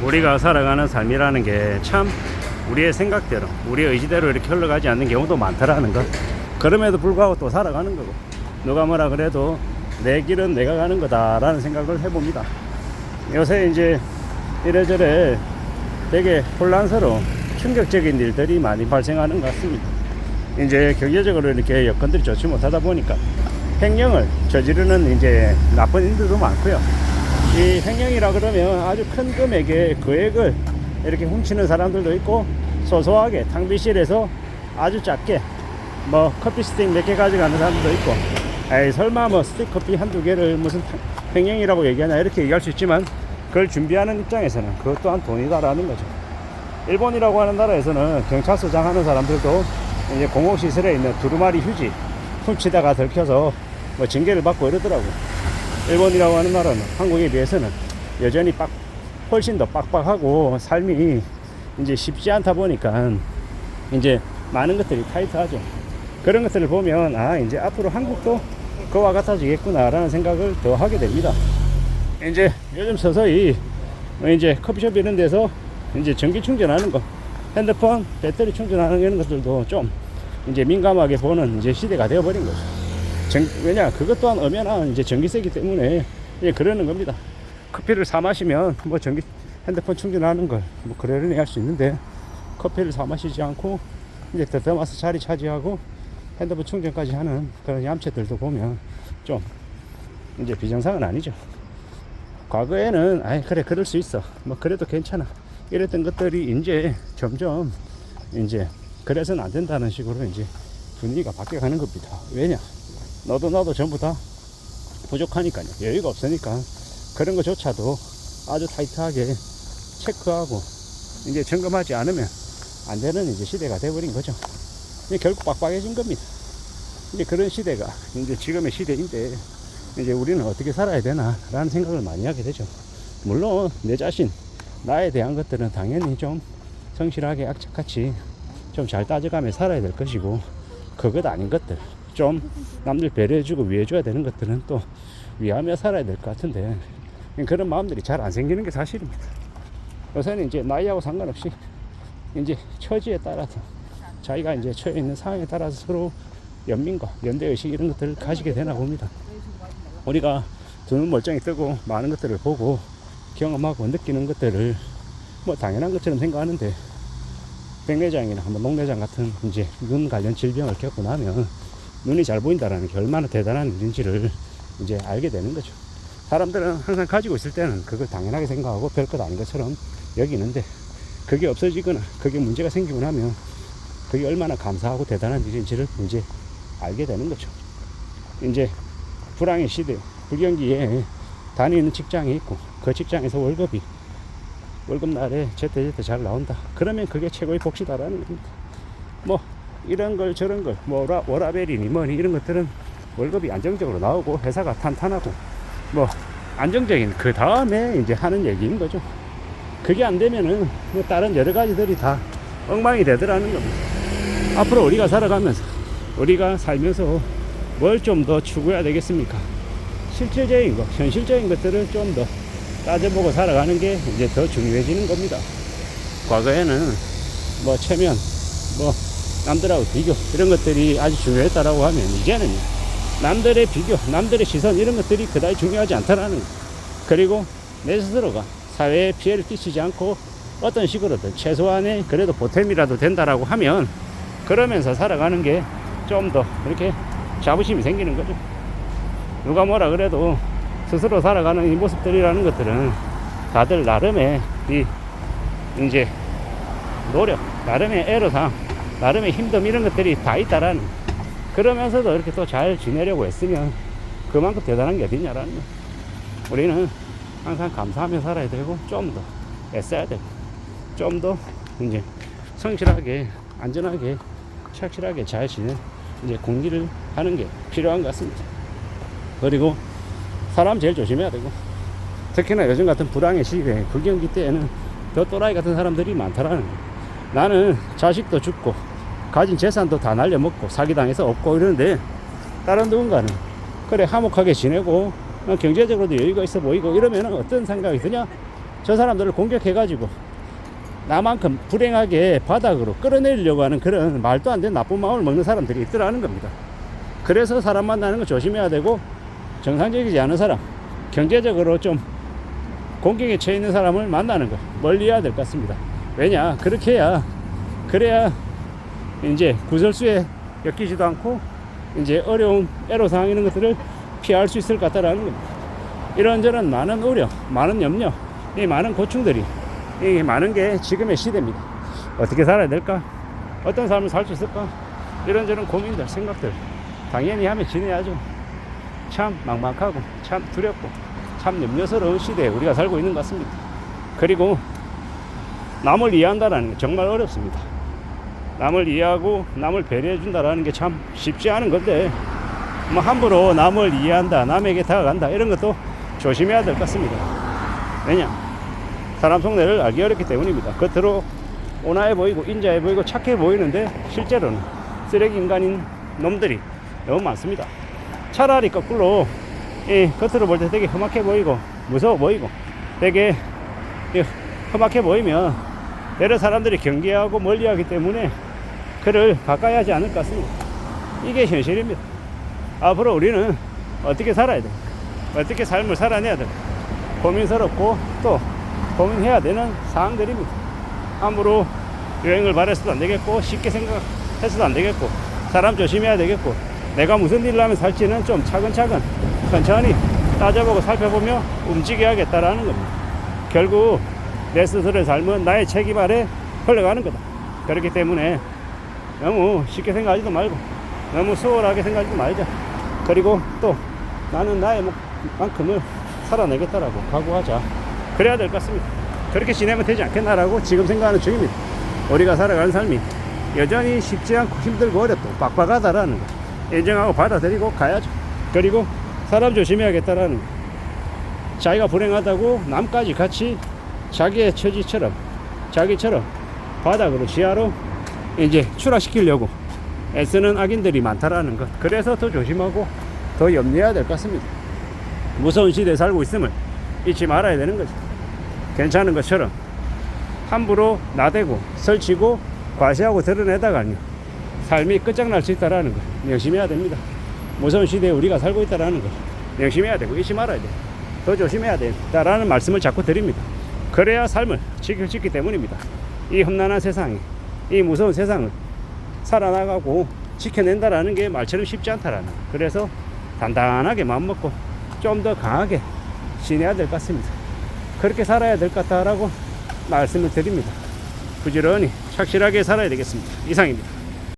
우리가 살아가는 삶이라는 게 참 우리의 생각대로, 우리의 의지대로 이렇게 흘러가지 않는 경우도 많더라는 것. 그럼에도 불구하고 또 살아가는 거고, 누가 뭐라 그래도 내 길은 내가 가는 거다라는 생각을 해봅니다. 요새 이제 이래저래 되게 혼란스러운 충격적인 일들이 많이 발생하는 것 같습니다. 이제 경제적으로 이렇게 여건들이 좋지 못하다 보니까 횡령을 저지르는 이제 나쁜 인들도 많고요. 이 횡령이라 그러면 아주 큰 금액의 거액을 이렇게 훔치는 사람들도 있고, 소소하게 탕비실에서 아주 작게 뭐 커피 스틱 몇 개 가져가는 사람들도 있고, 에이 설마 뭐 스틱 커피 한두 개를 무슨 횡령이라고 얘기하냐 이렇게 얘기할 수 있지만, 그걸 준비하는 입장에서는 그것 또한 돈이다라는 거죠. 일본이라고 하는 나라에서는 경찰서장 하는 사람들도 이제 공공시설에 있는 두루마리 휴지 훔치다가 들켜서 뭐 징계를 받고 이러더라고요. 일본이라고 하는 나라는 한국에 비해서는 여전히 훨씬 더 빡빡하고 삶이 이제 쉽지 않다 보니까 이제 많은 것들이 타이트하죠. 그런 것들을 보면 이제 앞으로 한국도 그와 같아지겠구나 라는 생각을 더 하게 됩니다. 이제 요즘 서서히 이제 커피숍 이런 데서 이제 전기 충전하는 거, 핸드폰 배터리 충전하는 이런 것들도 좀 이제 민감하게 보는 이제 시대가 되어버린 거죠. 왜냐, 그것 또한 엄연한 이제 전기세기 때문에 이제 그러는 겁니다. 커피를 사 마시면 뭐 핸드폰 충전하는 걸 뭐 그러려니 할 수 있는데, 커피를 사 마시지 않고 이제 더듬어서 자리 차지하고 핸드폰 충전까지 하는 그런 얌체들도 보면 좀 이제 비정상은 아니죠. 과거에는 그래 그럴 수 있어, 뭐 그래도 괜찮아 이랬던 것들이 이제 점점 이제 그래서는 안 된다는 식으로 이제 분위기가 바뀌어가는 겁니다. 왜냐, 너도 나도 전부 다 부족하니까요. 여유가 없으니까 그런 것조차도 아주 타이트하게 체크하고 이제 점검하지 않으면 안 되는 이제 시대가 돼버린 거죠. 이제 결국 빡빡해진 겁니다. 이제 그런 시대가 이제 지금의 시대인데, 이제 우리는 어떻게 살아야 되나 라는 생각을 많이 하게 되죠. 물론 내 자신, 나에 대한 것들은 당연히 좀 성실하게 악착같이 좀 잘 따져가며 살아야 될 것이고, 그것 아닌 것들, 좀 남들 배려해주고 위해줘야 되는 것들은 또 위하며 살아야 될 것 같은데, 그런 마음들이 잘 안 생기는 게 사실입니다. 요새는 이제 나이하고 상관없이 이제 처지에 따라서, 자기가 이제 처해 있는 상황에 따라서 서로 연민과 연대의식 이런 것들을 가지게 되나 봅니다. 우리가 두 눈 멀쩡히 뜨고 많은 것들을 보고 경험하고 느끼는 것들을 뭐 당연한 것처럼 생각하는데, 백내장이나 뭐 녹내장 같은 이제 눈 관련 질병을 겪고 나면 눈이 잘 보인다라는 게 얼마나 대단한 일인지를 이제 알게 되는 거죠. 사람들은 항상 가지고 있을 때는 그걸 당연하게 생각하고 별것 아닌 것처럼 여기는데, 그게 없어지거나 그게 문제가 생기고 나면 그게 얼마나 감사하고 대단한 일인지를 이제 알게 되는 거죠. 이제 불황의 시대, 불경기에 다니는 직장이 있고, 그 직장에서 월급날에 제때 잘 나온다. 그러면 그게 최고의 복지다라는 겁니다. 뭐 이런 걸 저런 걸 뭐 워라벨이니 뭐니 이런 것들은 월급이 안정적으로 나오고 회사가 탄탄하고 뭐 안정적인 그 다음에 이제 하는 얘기인 거죠. 그게 안 되면은 뭐 다른 여러 가지들이 다 엉망이 되더라는 겁니다. 앞으로 우리가 살아가면서, 우리가 살면서 뭘 좀 더 추구해야 되겠습니까? 실질적인 것, 현실적인 것들을 좀 더 따져보고 살아가는 게 이제 더 중요해지는 겁니다. 과거에는 뭐 체면, 뭐 남들하고 비교 이런 것들이 아주 중요했다라고 하면, 이제는 남들의 비교, 남들의 시선 이런 것들이 그다지 중요하지 않다라는 것. 그리고 내 스스로가 사회에 피해를 끼치지 않고 어떤 식으로든 최소한의 그래도 보탬이라도 된다라고 하면, 그러면서 살아가는 게 좀 더 이렇게 자부심이 생기는 거죠. 누가 뭐라 그래도 스스로 살아가는 이 모습들이라는 것들은 다들 나름의 이제 노력, 나름의 애로사항, 나름의 힘듦 이런 것들이 다 있다라는, 그러면서도 이렇게 또 잘 지내려고 했으면 그만큼 대단한 게 어딨냐라는 거. 우리는 항상 감사하며 살아야 되고, 좀 더 애써야 되고, 좀 더 이제 성실하게, 안전하게, 착실하게 잘 지내 이제 공기를 하는 게 필요한 것 같습니다. 그리고 사람 제일 조심해야 되고, 특히나 요즘 같은 불황의 시기에, 불경기 때에는 더 또라이 같은 사람들이 많다라는 거예요. 나는 자식도 죽고 가진 재산도 다 날려먹고 사기당해서 없고 이러는데, 다른 누군가는 그래 화목하게 지내고 경제적으로도 여유가 있어 보이고 이러면 어떤 생각이 드냐? 저 사람들을 공격해가지고 나만큼 불행하게 바닥으로 끌어내리려고 하는 그런 말도 안 되는 나쁜 마음을 먹는 사람들이 있더라는 겁니다. 그래서 사람 만나는 거 조심해야 되고, 정상적이지 않은 사람, 경제적으로 좀 공격에 처해 있는 사람을 만나는 거 멀리 해야 될 것 같습니다. 왜냐, 그렇게 해야, 그래야 이제 구설수에 엮이지도 않고 이제 어려운 애로사항 이런 것들을 피할 수 있을 것 같다라는 겁니다. 이런저런 많은 우려, 많은 염려, 이 많은 고충들이, 이 많은 게 지금의 시대입니다. 어떻게 살아야 될까? 어떤 삶을 살 수 있을까? 이런저런 고민들, 생각들 당연히 하며 지내야죠. 참 막막하고 참 두렵고 참 염려스러운 시대에 우리가 살고 있는 것 같습니다. 그리고 남을 이해한다는 게 정말 어렵습니다. 남을 이해하고 남을 배려해 준다라는 게 참 쉽지 않은 건데, 뭐 함부로 남을 이해한다, 남에게 다가간다 이런 것도 조심해야 될 것 같습니다. 왜냐, 사람 속내를 알기 어렵기 때문입니다. 겉으로 온화해 보이고 인자해 보이고 착해 보이는데 실제로는 쓰레기 인간인 놈들이 너무 많습니다. 차라리 거꾸로 겉으로 볼 때 되게 험악해 보이고 무서워 보이고 되게 험악해 보이면 여러 사람들이 경계하고 멀리하기 때문에 그를 가까이 하지 않을 것 같습니다. 이게 현실입니다. 앞으로 우리는 어떻게 살아야 돼? 어떻게 삶을 살아내야 돼? 고민스럽고 또 고민해야 되는 사항들입니다. 함부로 여행을 바랬어도 안 되겠고, 쉽게 생각해서도 안 되겠고, 사람 조심해야 되겠고, 내가 무슨 일을 하면 살지는 좀 차근차근 천천히 따져보고 살펴보며 움직여야겠다라는 겁니다. 결국 내 스스로의 삶은 나의 책임 아래 흘러가는 거다. 그렇기 때문에 너무 쉽게 생각하지도 말고 너무 수월하게 생각하지 말자. 그리고 또 나는 나의 만큼을 살아내겠다라고 각오하자. 그래야 될 것 같습니다. 그렇게 지내면 되지 않겠나라고 지금 생각하는 중입니다. 우리가 살아가는 삶이 여전히 쉽지 않고 힘들고 어렵고 빡빡하다라는 거 인정하고 받아들이고 가야죠. 그리고 사람 조심해야겠다라는 거. 자기가 불행하다고 남까지 같이 자기의 처지처럼 자기처럼 바닥으로 지하로 이제 추락시키려고 애쓰는 악인들이 많다라는 것. 그래서 더 조심하고 더 염려해야 될 것 같습니다. 무서운 시대에 살고 있음을 잊지 말아야 되는 거죠. 괜찮은 것처럼 함부로 나대고 설치고 과시하고 드러내다가요 삶이 끝장날 수 있다는 거 명심해야 됩니다. 무서운 시대에 우리가 살고 있다는 거 명심해야 되고 잊지 말아야 돼요. 더 조심해야 된다라는 말씀을 자꾸 드립니다. 그래야 삶을 지킬 수 있기 때문입니다. 이 험난한 세상에, 이 무서운 세상을 살아나가고 지켜낸다라는 게 말처럼 쉽지 않다라는 거. 그래서 단단하게 마음먹고 좀 더 강하게 지내야 될 것 같습니다. 그렇게 살아야 될 것 같다라고 말씀을 드립니다. 부지런히 착실하게 살아야 되겠습니다. 이상입니다.